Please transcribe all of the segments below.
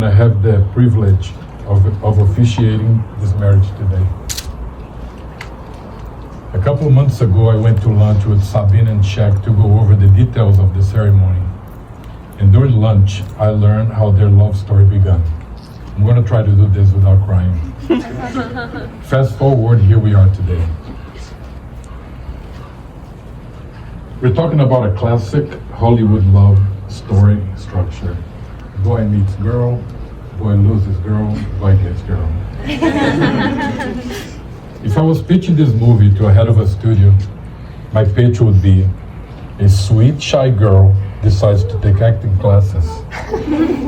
I have the privilege of officiating this marriage today. A couple of months ago, I went to lunch with Sabine and Shak to go over the details of the ceremony. And during lunch, I learned how their love story began. I'm going to try to do this without crying. Fast forward, here we are today. We're talking about a classic Hollywood love story structure. Boy meets girl, boy loses girl, boy gets girl. If I was pitching this movie to a head of a studio, my pitch would be: a sweet, shy girl decides to take acting classes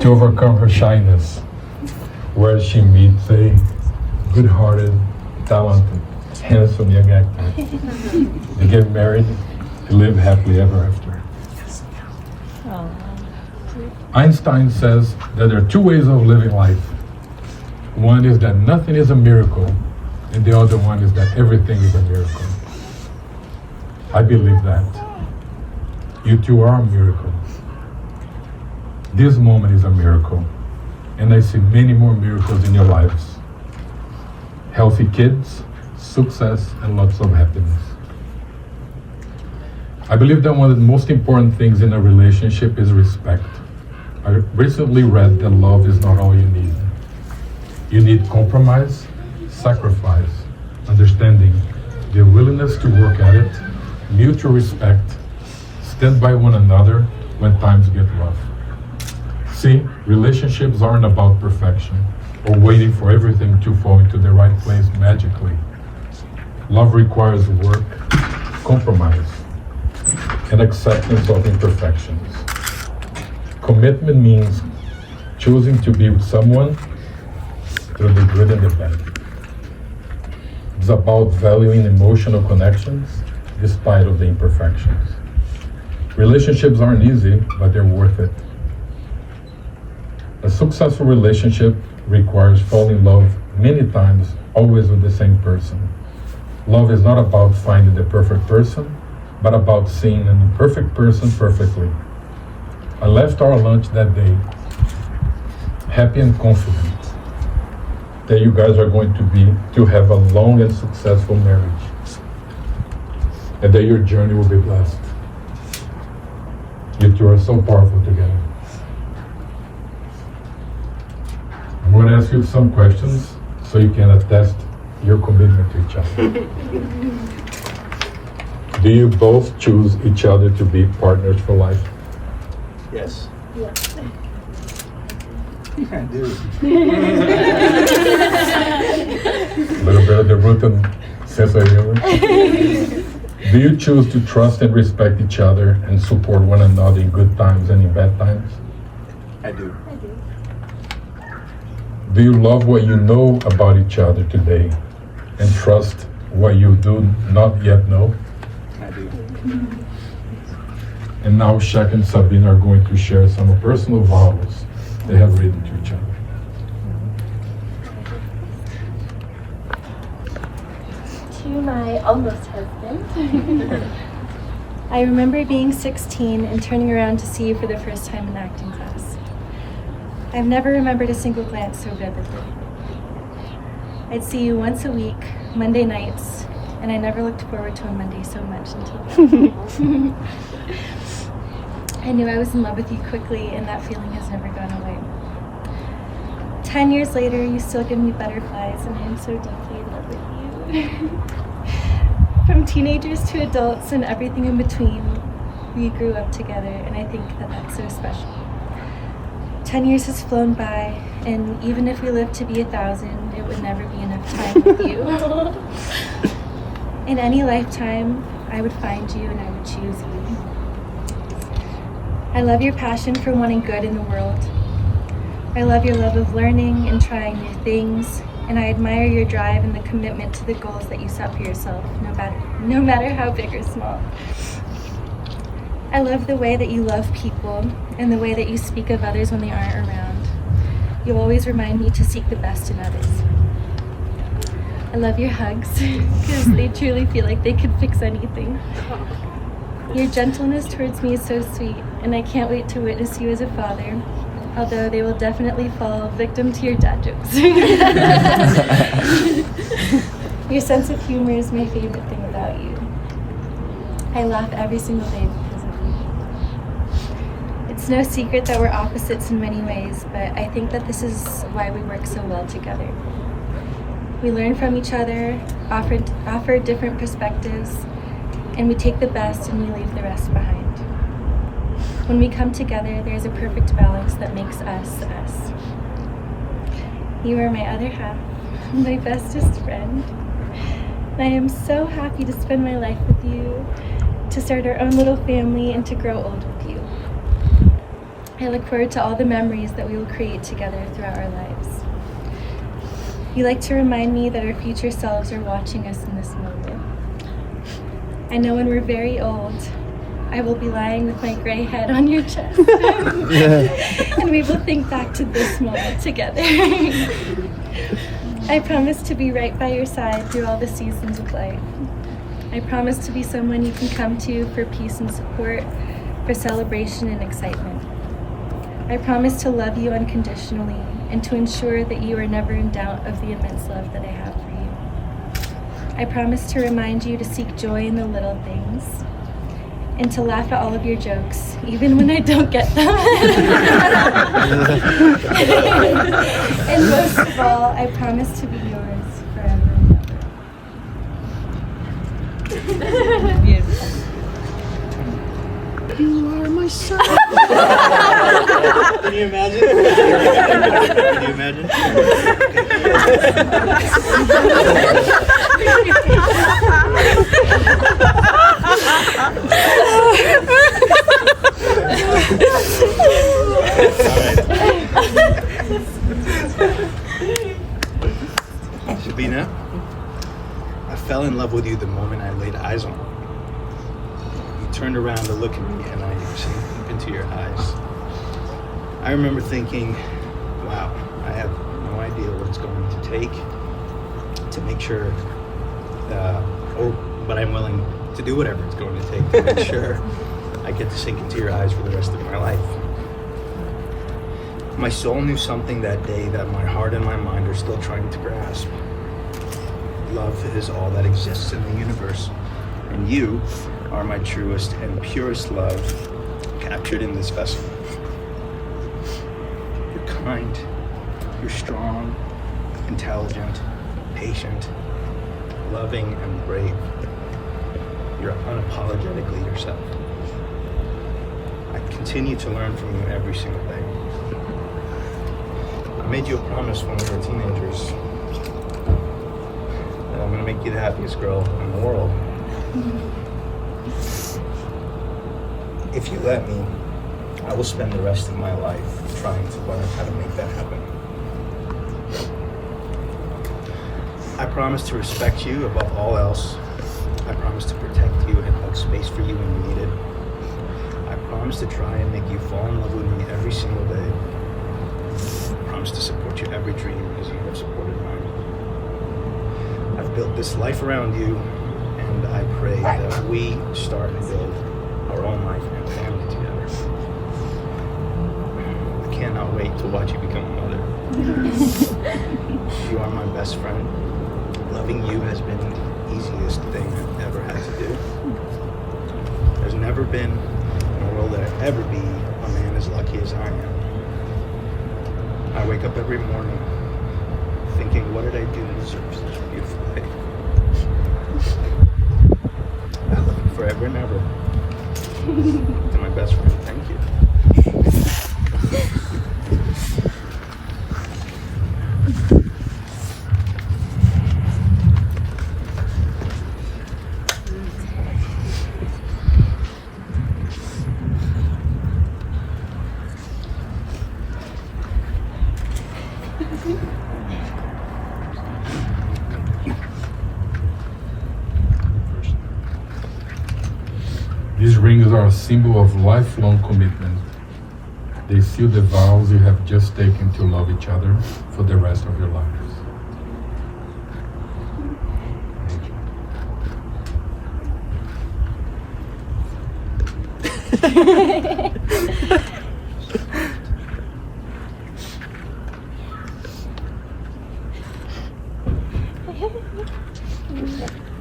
to overcome her shyness, where she meets a good-hearted, talented, handsome young actor. They get married, they live happily ever after. Einstein says that there are two ways of living life. One is that nothing is a miracle, and the other one is that everything is a miracle. I believe that. You two are a miracle. This moment is a miracle, and I see many more miracles in your lives. Healthy kids, success, and lots of happiness. I believe that one of the most important things in a relationship is respect. I recently read that love is not all you need. You need compromise, sacrifice, understanding, the willingness to work at it, mutual respect, stand by one another when times get rough. See, relationships aren't about perfection or waiting for everything to fall into the right place magically. Love requires work, compromise, and acceptance of imperfections. Commitment means choosing to be with someone through the good and the bad. It's about valuing emotional connections despite of the imperfections. Relationships aren't easy, but they're worth it. A successful relationship requires falling in love many times, always with the same person. Love is not about finding the perfect person, but about seeing an imperfect person perfectly. I left our lunch that day happy and confident that you guys are going to have a long and successful marriage, and that your journey will be blessed. You two are so powerful together. I'm going to ask you some questions so you can attest your commitment to each other. Do you both choose each other to be partners for life? Yes. Yes. I do. A little bit of the Rutten sense of humor. Do you choose to trust and respect each other and support one another in good times and in bad times? I do. I do. Do you love what you know about each other today and trust what you do not yet know? I do. And now Shak and Sabine are going to share some personal vows they have written to each other. To my almost husband. I remember being 16 and turning around to see you for the first time in acting class. I've never remembered a single glance so vividly. I'd see you once a week, Monday nights, and I never looked forward to a Monday so much until I knew I was in love with you quickly, and that feeling has never gone away. 10 years later, you still give me butterflies, and I am so deeply in love with you. From teenagers to adults and everything in between, we grew up together, and I think that that's so special. 10 years has flown by, and even if we lived to be 1,000, it would never be enough time with you. In any lifetime, I would find you and I would choose you. I love your passion for wanting good in the world. I love your love of learning and trying new things, and I admire your drive and the commitment to the goals that you set for yourself, no matter how big or small. I love the way that you love people and the way that you speak of others when they aren't around. You always remind me to seek the best in others. I love your hugs because they truly feel like they could fix anything. Your gentleness towards me is so sweet, and I can't wait to witness you as a father. although they will definitely fall victim to your dad jokes. Your sense of humor is my favorite thing about you. I laugh every single day because of you. It's no secret that we're opposites in many ways, but I think that this is why we work so well together. We learn from each other, offer different perspectives, and we take the best and we leave the rest behind. When we come together, there's a perfect balance that makes us, us. You are my other half, my bestest friend. I am so happy to spend my life with you, to start our own little family, and to grow old with you. I look forward to all the memories that we will create together throughout our lives. You like to remind me that our future selves are watching us in this moment. I know when we're very old, I will be lying with my gray head on your chest. And we will think back to this moment together. I promise to be right by your side through all the seasons of life. I promise to be someone you can come to for peace and support, for celebration and excitement. I promise to love you unconditionally and to ensure that you are never in doubt of the immense love that I have for you. I promise to remind you to seek joy in the little things and to laugh at all of your jokes, even when I don't get them. And most of all, I promise to be yours forever and ever. Beautiful. You are my son. Can you imagine? Can you imagine? Sabina, I fell in love with you the moment I laid eyes on you. You turned around to look at me and I seen deep into your eyes. I remember thinking, wow, I have no idea what it's going to take to make sure, but I'm willing to do whatever it's going to take to make sure I get to sink into your eyes for the rest of my life. My soul knew something that day that my heart and my mind are still trying to grasp. Love is all that exists in the universe, and you are my truest and purest love captured in this vessel. You're kind, you're strong, intelligent, patient, loving, and brave. You're unapologetically yourself. I continue to learn from you every single day. I made you a promise when we were teenagers that I'm gonna make you the happiest girl in the world. If you let me, I will spend the rest of my life trying to learn how to make that happen. I promise to respect you above all else. I promise to protect you and hold space for you when you need it. I promise to try and make you fall in love with me every single day. I promise to support your every dream as you have supported mine. I've built this life around you, and I pray that we start and build our own life and family together. I cannot wait to watch you become a mother. You are my best friend. Loving you has been the easiest thing I've ever had to do. There's never been, nor will there ever be, a man as lucky as I am. I wake up every morning thinking, what did I do to deserve such a beautiful day? I love you forever and ever. To my best friend, thank you. These rings are a symbol of lifelong commitment. They seal the vows you have just taken to love each other for the rest of your lives.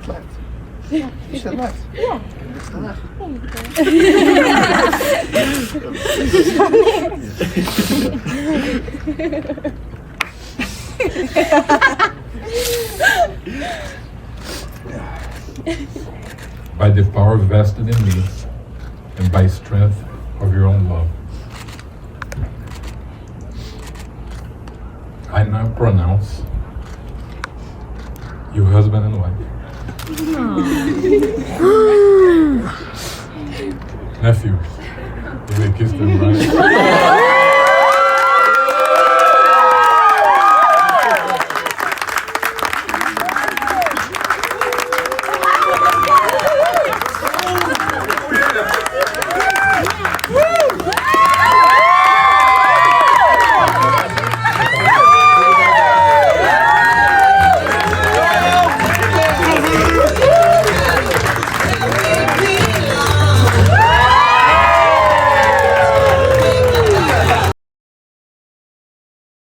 Left. Yeah. You said left. Yeah. It's the left. By the power vested in me and by strength of your own love, I now pronounce you husband and wife. Nephew, you may kiss them, right?